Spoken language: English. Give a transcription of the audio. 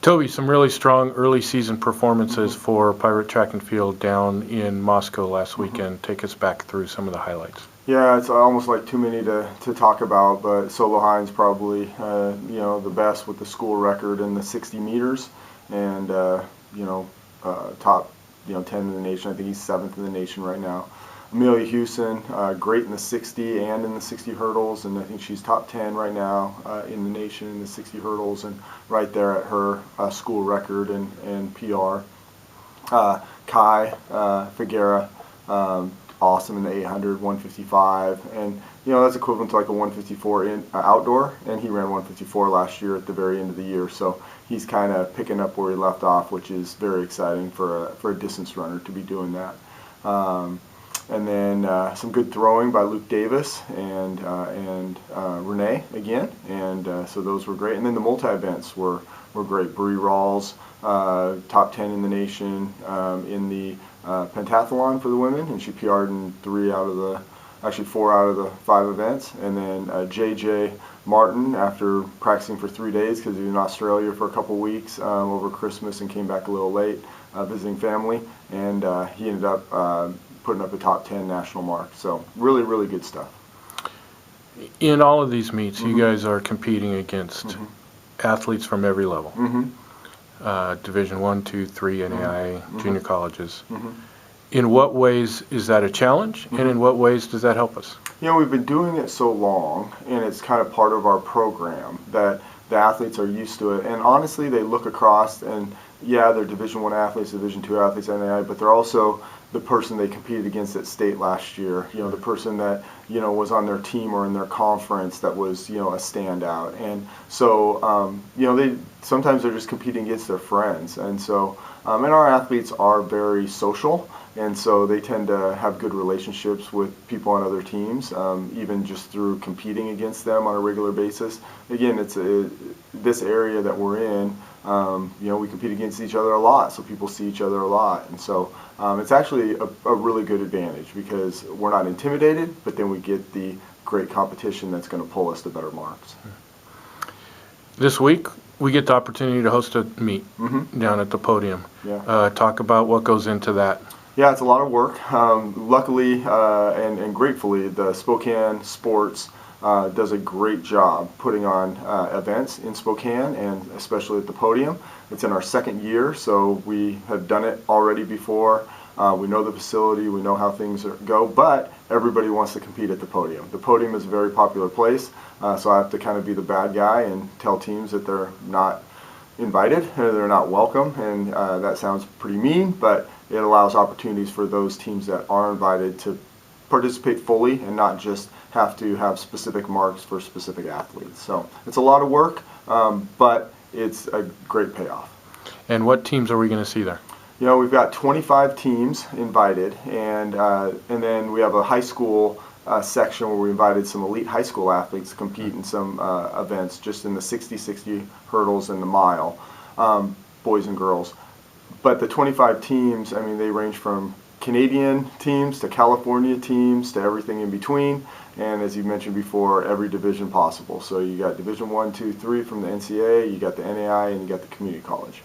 Toby, some really strong early season performances for Pirate Track and Field down in Moscow last weekend. Take us back through some of the highlights. Yeah, it's almost like too many to talk about, but Solo Hines probably the best with the school record in the 60 meters, and top 10 in the nation. I think he's 7th in the nation right now. Amelia Hewson, great in the 60 and in the 60 hurdles, and I think she's top 10 right now in the nation in the 60 hurdles, and right there at her school record and PR. Kai Figuera, awesome in the 800, 155, and that's equivalent to like a 154 in outdoor, and he ran 154 last year at the very end of the year, so he's kind of picking up where he left off, which is very exciting for a distance runner to be doing that. And then some good throwing by Luke Davis and Renee again, and so those were great. And then the multi-events were great. Bree Rawls, top 10 in the nation in the pentathlon for the women, and she PR'd in 4 out of the 5 events. And then JJ Martin, after practicing for 3 days because he was in Australia for a couple weeks over Christmas and came back a little late visiting family, and he ended up putting up a top 10 national mark. So really, really good stuff. In all of these meets, you guys are competing against athletes from every level. Division 1, 2, 3, NAIA, junior colleges. In what ways is that a challenge, and in what ways does that help us? We've been doing it so long, and it's kind of part of our program that the athletes are used to it. And honestly, they look across, and yeah, they're Division 1 athletes, Division 2 athletes, NAIA, but they're also the person they competed against at state last year. The person that was on their team or in their conference that was a standout. And so they sometimes they're just competing against their friends. And so and our athletes are very social, and so they tend to have good relationships with people on other teams, even just through competing against them on a regular basis. Again, it's this area that we're in. We compete against each other a lot, so people see each other a lot, and so it's actually a really good advantage because we're not intimidated, but then we get the great competition that's going to pull us to better marks. This week, we get the opportunity to host a meet down at the podium. Talk about what goes into that. Yeah, it's a lot of work. Luckily and gratefully, the Spokane Sports does a great job putting on events in Spokane, and especially at the podium. It's in our 2nd year, so we have done it already before. We know the facility, we know how things go, but everybody wants to compete at the podium. The podium is a very popular place, so I have to kind of be the bad guy and tell teams that they're not invited, or they're not welcome, and that sounds pretty mean, but it allows opportunities for those teams that are invited to participate fully and not just have to have specific marks for specific athletes. So it's a lot of work, but it's a great payoff. And what teams are we going to see there? We've got 25 teams invited, and then we have a high school section where we invited some elite high school athletes to compete in some events, just in the 60 hurdles and the mile, boys and girls. But the 25 teams, I mean, they range from Canadian teams to California teams to everything in between, and as you mentioned before, every division possible. So you got Division 1, 2, 3 from the NCAA, you got the NAIA, and you got the community college.